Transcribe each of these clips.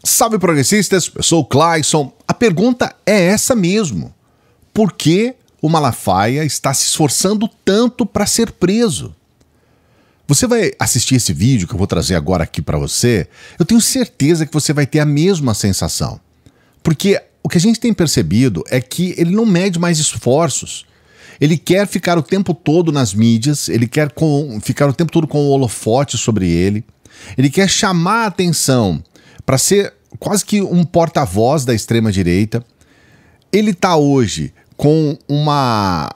Salve progressistas, eu sou o Clayson. A pergunta é essa mesmo. Por que o Malafaia está se esforçando tanto para ser preso? Você vai assistir esse vídeo que eu vou trazer agora aqui para você, eu tenho certeza que você vai ter a mesma sensação. Porque o que a gente tem percebido é que ele não mede mais esforços. Ele quer ficar o tempo todo nas mídias, ele quer ficar o tempo todo com o holofote sobre ele, ele quer chamar a atenção para ser quase que um porta-voz da extrema-direita. Ele está hoje com uma,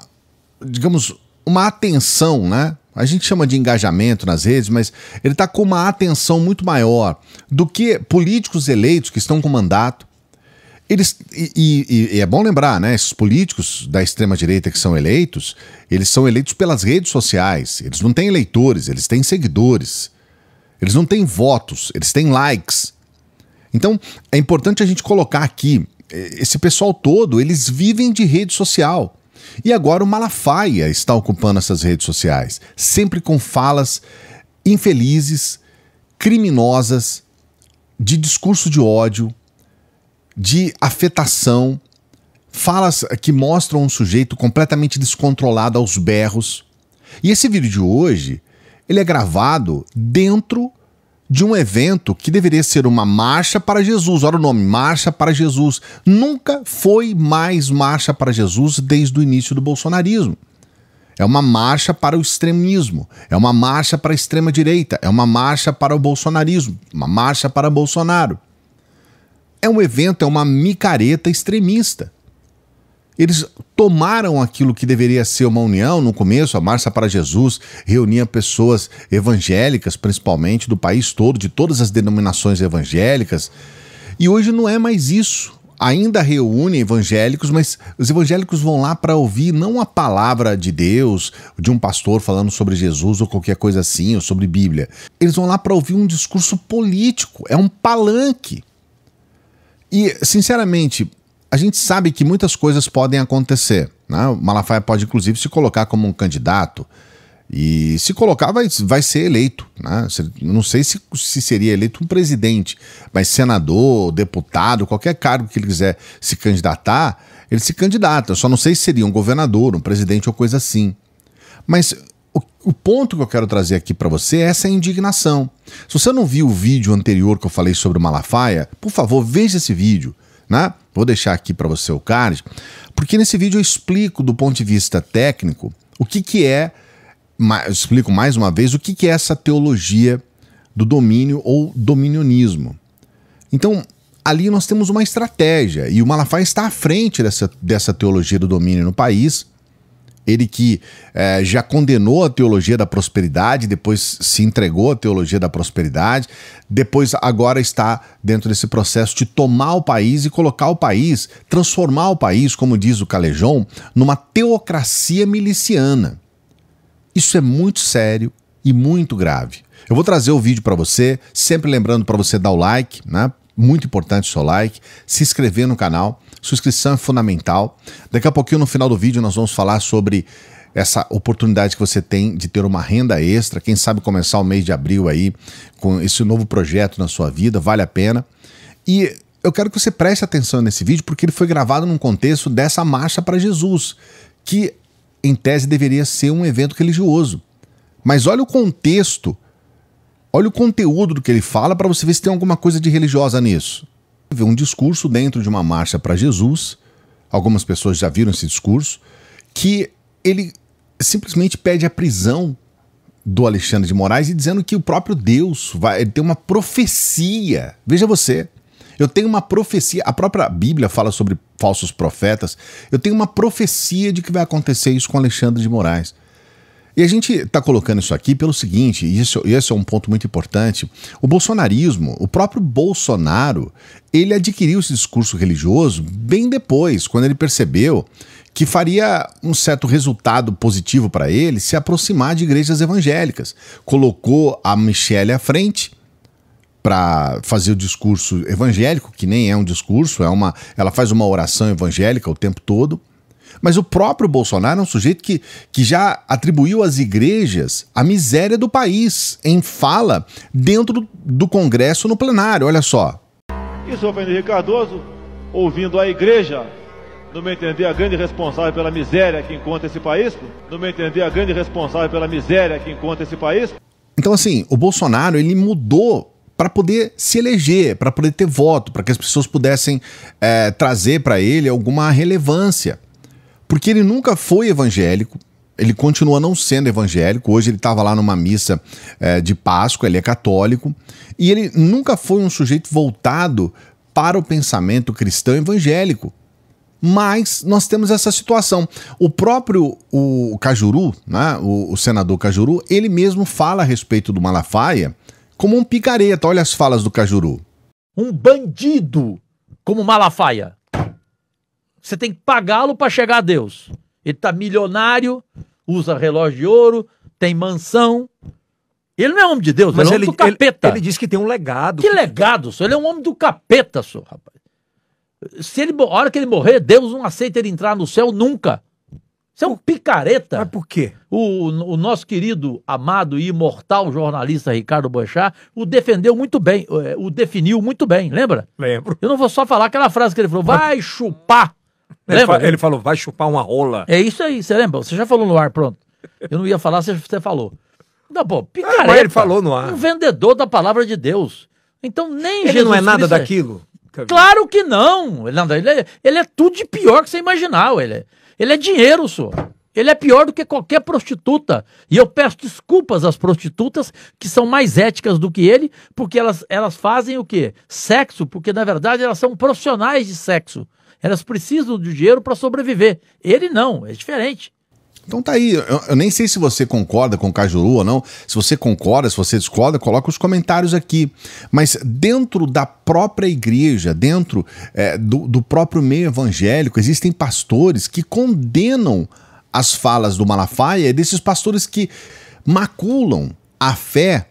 digamos, uma atenção, né? A gente chama de engajamento nas redes, mas ele está com uma atenção muito maior do que políticos eleitos que estão com mandato. E é bom lembrar, né? Esses políticos da extrema-direita que são eleitos, eles são eleitos pelas redes sociais. Eles não têm eleitores, eles têm seguidores. Eles não têm votos, eles têm likes. Então, é importante a gente colocar aqui, esse pessoal todo, eles vivem de rede social. E agora o Malafaia está ocupando essas redes sociais, sempre com falas infelizes, criminosas, de discurso de ódio, de afetação, falas que mostram um sujeito completamente descontrolado aos berros. E esse vídeo de hoje, ele é gravado dentro de um evento que deveria ser uma marcha para Jesus. Olha o nome, Marcha para Jesus. Nunca foi mais Marcha para Jesus desde o início do bolsonarismo. É uma marcha para o extremismo, é uma marcha para a extrema-direita, é uma marcha para o bolsonarismo, uma marcha para Bolsonaro. É um evento, é uma micareta extremista. Eles tomaram aquilo que deveria ser uma união. No começo, a Marcha para Jesus reunia pessoas evangélicas, principalmente do país todo, de todas as denominações evangélicas. E hoje não é mais isso. Ainda reúne evangélicos, mas os evangélicos vão lá para ouvir não a palavra de Deus, de um pastor falando sobre Jesus ou qualquer coisa assim, ou sobre Bíblia. Eles vão lá para ouvir um discurso político, é um palanque. E, sinceramente, a gente sabe que muitas coisas podem acontecer, né? O Malafaia pode, inclusive, se colocar como um candidato e, se colocar, vai ser eleito, né? Não sei se seria eleito um presidente, mas senador, deputado, qualquer cargo que ele quiser se candidatar, ele se candidata. Eu só não sei se seria um governador, um presidente ou coisa assim. Mas o ponto que eu quero trazer aqui para você é essa indignação. Se você não viu o vídeo anterior que eu falei sobre o Malafaia, por favor, veja esse vídeo, né? Vou deixar aqui para você o card, porque nesse vídeo eu explico do ponto de vista técnico o que é, explico mais uma vez o que é essa teologia do domínio ou dominionismo. Então, ali nós temos uma estratégia e o Malafaia está à frente dessa teologia do domínio no país. Ele que já condenou a teologia da prosperidade, depois se entregou à teologia da prosperidade, depois agora está dentro desse processo de tomar o país e colocar o país, transformar o país, como diz o Calejón, numa teocracia miliciana. Isso é muito sério e muito grave. Eu vou trazer o vídeo para você, sempre lembrando para você dar o like, né? Muito importante o seu like, se inscrever no canal, sua inscrição é fundamental. Daqui a pouquinho no final do vídeo nós vamos falar sobre essa oportunidade que você tem de ter uma renda extra, quem sabe começar o mês de abril aí com esse novo projeto na sua vida, vale a pena. E eu quero que você preste atenção nesse vídeo porque ele foi gravado num contexto dessa Marcha para Jesus, que em tese deveria ser um evento religioso. Mas olha o contexto, olha o conteúdo do que ele fala para você ver se tem alguma coisa de religiosa nisso. Um discurso dentro de uma marcha para Jesus, algumas pessoas já viram esse discurso, que ele simplesmente pede a prisão do Alexandre de Moraes e dizendo que o próprio Deus ele tem uma profecia. Veja você, eu tenho uma profecia, a própria Bíblia fala sobre falsos profetas, eu tenho uma profecia de que vai acontecer isso com Alexandre de Moraes. E a gente está colocando isso aqui pelo seguinte, e esse é um ponto muito importante, o bolsonarismo, o próprio Bolsonaro, ele adquiriu esse discurso religioso bem depois, quando ele percebeu que faria um certo resultado positivo para ele se aproximar de igrejas evangélicas. Colocou a Michelle à frente para fazer o discurso evangélico, que nem é um discurso, ela faz uma oração evangélica o tempo todo. Mas o próprio Bolsonaro é um sujeito que já atribuiu às igrejas a miséria do país em fala dentro do Congresso no plenário. Olha só. E o senhor Henrique Cardoso, ouvindo a igreja, no meu entender, a grande responsável pela miséria que encontra esse país, no meu entender, a grande responsável pela miséria que encontra esse país. Então, assim, o Bolsonaro, ele mudou para poder se eleger, para poder ter voto, para que as pessoas pudessem trazer para ele alguma relevância. Porque ele nunca foi evangélico, ele continua não sendo evangélico. Hoje ele estava lá numa missa de Páscoa, ele é católico, e ele nunca foi um sujeito voltado para o pensamento cristão evangélico. Mas nós temos essa situação. O próprio Cajuru, né, o senador Cajuru, ele mesmo fala a respeito do Malafaia como um picareta. Olha as falas do Cajuru. Um bandido como Malafaia. Você tem que pagá-lo para chegar a Deus. Ele tá milionário, usa relógio de ouro, tem mansão. Ele não é homem de Deus, mas ele é homem do capeta. Ele diz que tem um legado. Que legado, senhor? Ele é um homem do capeta, senhor, rapaz. A hora que ele morrer, Deus não aceita ele entrar no céu nunca. Isso é um picareta. Mas por quê? O nosso querido, amado e imortal jornalista Ricardo Boechat o defendeu muito bem, o definiu muito bem, lembra? Lembro. Eu não vou só falar aquela frase que ele falou, vai chupar. Lembra? Ele falou, vai chupar uma rola. É isso aí, você lembra? Você já falou no ar, pronto. Eu não ia falar, você falou. Não, pô, picareta. Mas ele falou no ar. Um vendedor da palavra de Deus. Então nem ele Jesus não é nada Cristo daquilo? Claro que não. Ele é tudo de pior que você imaginar. Ele é dinheiro, senhor. Ele é pior do que qualquer prostituta. E eu peço desculpas às prostitutas que são mais éticas do que ele, porque elas fazem o quê? Sexo, porque na verdade elas são profissionais de sexo. Elas precisam de dinheiro para sobreviver. Ele não, é diferente. Então tá aí, eu nem sei se você concorda com o Cajuru ou não. Se você concorda, se você discorda, coloca os comentários aqui. Mas dentro da própria igreja, dentro do próprio meio evangélico, existem pastores que condenam as falas do Malafaia, desses pastores que maculam a fé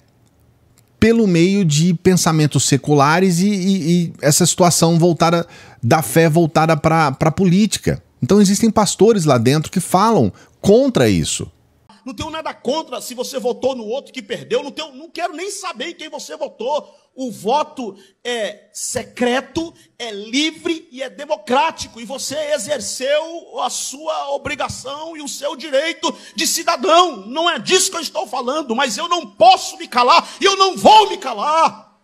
pelo meio de pensamentos seculares e essa situação voltada da fé voltada para a política. Então existem pastores lá dentro que falam contra isso. Não tenho nada contra se você votou no outro que perdeu. Não quero nem saber em quem você votou. O voto é secreto, é livre e é democrático. E você exerceu a sua obrigação e o seu direito de cidadão. Não é disso que eu estou falando, mas eu não posso me calar e eu não vou me calar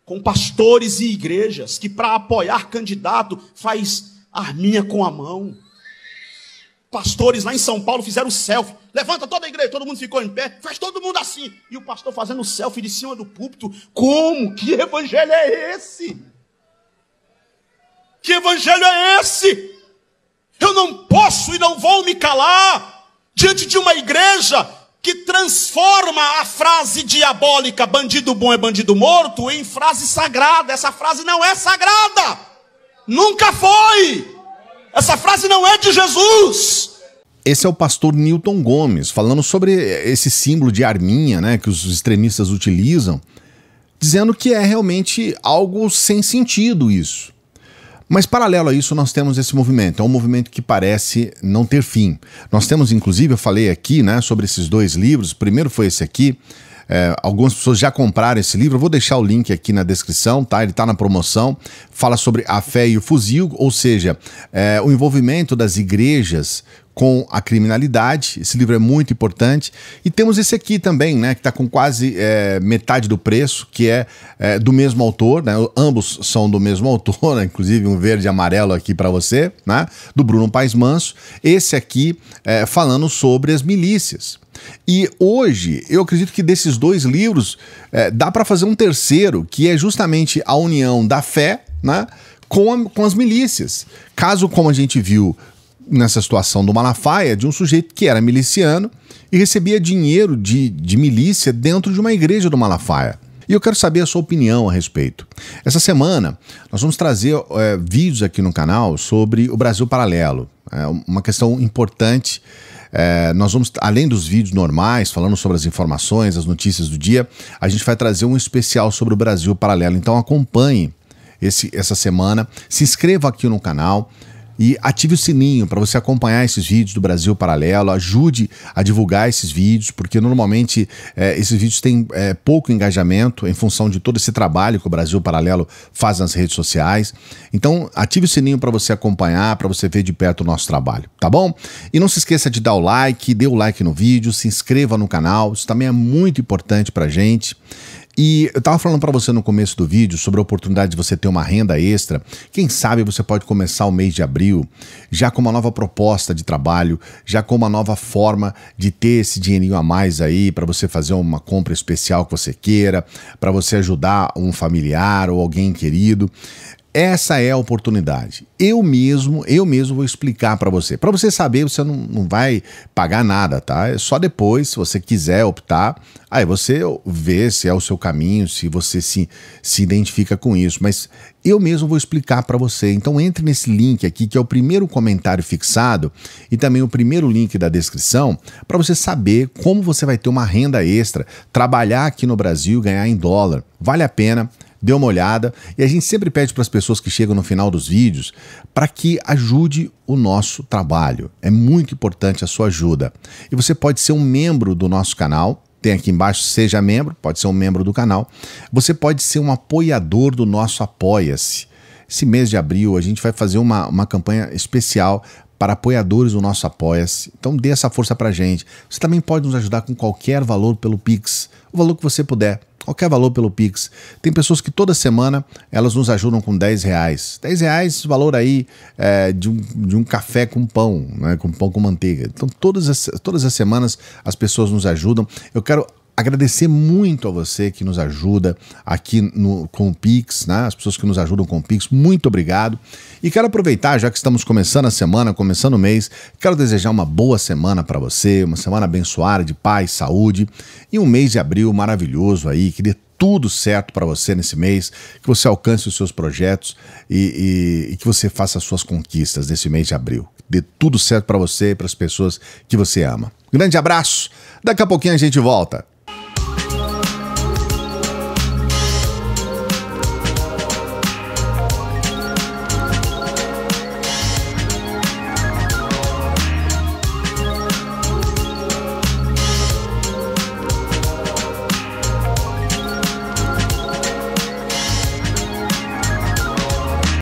com pastores e igrejas que para apoiar candidato faz arminha com a mão. Pastores lá em São Paulo fizeram selfie. Levanta toda a igreja, todo mundo ficou em pé. Faz todo mundo assim. E o pastor fazendo selfie de cima do púlpito. Como? Que evangelho é esse? Que evangelho é esse? Eu não posso e não vou me calar diante de uma igreja que transforma a frase diabólica, bandido bom é bandido morto, em frase sagrada. Essa frase não é sagrada. Nunca foi. Essa frase não é de Jesus. Esse é o pastor Newton Gomes, falando sobre esse símbolo de arminha, né, que os extremistas utilizam, dizendo que é realmente algo sem sentido isso. Mas paralelo a isso nós temos esse movimento, é um movimento que parece não ter fim. Nós temos, inclusive, eu falei aqui, né, sobre esses dois livros, o primeiro foi esse aqui, algumas pessoas já compraram esse livro, eu vou deixar o link aqui na descrição, tá? Ele está na promoção, fala sobre a fé e o fuzil, ou seja, o envolvimento das igrejas com a criminalidade. Esse livro é muito importante. E temos esse aqui também, né, que está com quase metade do preço, que é do mesmo autor, né? Ambos são do mesmo autor, né? Inclusive um verde e amarelo aqui para você, né? Do Bruno Paes Manso. Esse aqui falando sobre as milícias. E hoje, eu acredito que desses dois livros dá para fazer um terceiro, que é justamente a união da fé, né, com as milícias. Caso, como a gente viu nessa situação do Malafaia, de um sujeito que era miliciano e recebia dinheiro de milícia dentro de uma igreja do Malafaia. E eu quero saber a sua opinião a respeito. Essa semana nós vamos trazer vídeos aqui no canal sobre o Brasil Paralelo. É uma questão importante. Nós vamos, além dos vídeos normais, falando sobre as informações, as notícias do dia, a gente vai trazer um especial sobre o Brasil Paralelo. Então acompanhe essa semana, se inscreva aqui no canal, E ative o sininho para você acompanhar esses vídeos do Brasil Paralelo, ajude a divulgar esses vídeos, porque normalmente esses vídeos têm pouco engajamento em função de todo esse trabalho que o Brasil Paralelo faz nas redes sociais. Então ative o sininho para você acompanhar, para você ver de perto o nosso trabalho, tá bom? E não se esqueça de dar o like, dê o like no vídeo, se inscreva no canal, isso também é muito importante pra gente. E eu estava falando para você no começo do vídeo sobre a oportunidade de você ter uma renda extra. Quem sabe você pode começar o mês de abril já com uma nova proposta de trabalho, já com uma nova forma de ter esse dinheirinho a mais aí para você fazer uma compra especial que você queira, para você ajudar um familiar ou alguém querido. Essa é a oportunidade. Eu mesmo vou explicar para você. Para você saber, você não vai pagar nada, tá? É só depois, se você quiser optar, aí você vê se é o seu caminho, se você se identifica com isso. Mas eu mesmo vou explicar para você. Então entre nesse link aqui, que é o primeiro comentário fixado e também o primeiro link da descrição, para você saber como você vai ter uma renda extra, trabalhar aqui no Brasil, ganhar em dólar. Vale a pena. Dê uma olhada, e a gente sempre pede para as pessoas que chegam no final dos vídeos para que ajude o nosso trabalho. É muito importante a sua ajuda. E você pode ser um membro do nosso canal, tem aqui embaixo, seja membro, pode ser um membro do canal. Você pode ser um apoiador do nosso Apoia-se. Esse mês de abril a gente vai fazer uma campanha especial para apoiadores do nosso Apoia-se. Então dê essa força pra gente. Você também pode nos ajudar com qualquer valor pelo Pix, o valor que você puder. Qualquer valor pelo Pix. Tem pessoas que toda semana elas nos ajudam com R$10. R$10, valor aí de um café com pão, né? Com pão com manteiga. Então todas as semanas as pessoas nos ajudam. Eu quero agradecer muito a você que nos ajuda aqui com o Pix, né? As pessoas que nos ajudam com o Pix, muito obrigado. E quero aproveitar, já que estamos começando a semana, começando o mês, quero desejar uma boa semana para você, uma semana abençoada de paz, saúde e um mês de abril maravilhoso aí, que dê tudo certo para você nesse mês, que você alcance os seus projetos e que você faça as suas conquistas nesse mês de abril. Dê tudo certo para você e para as pessoas que você ama. Grande abraço, daqui a pouquinho a gente volta.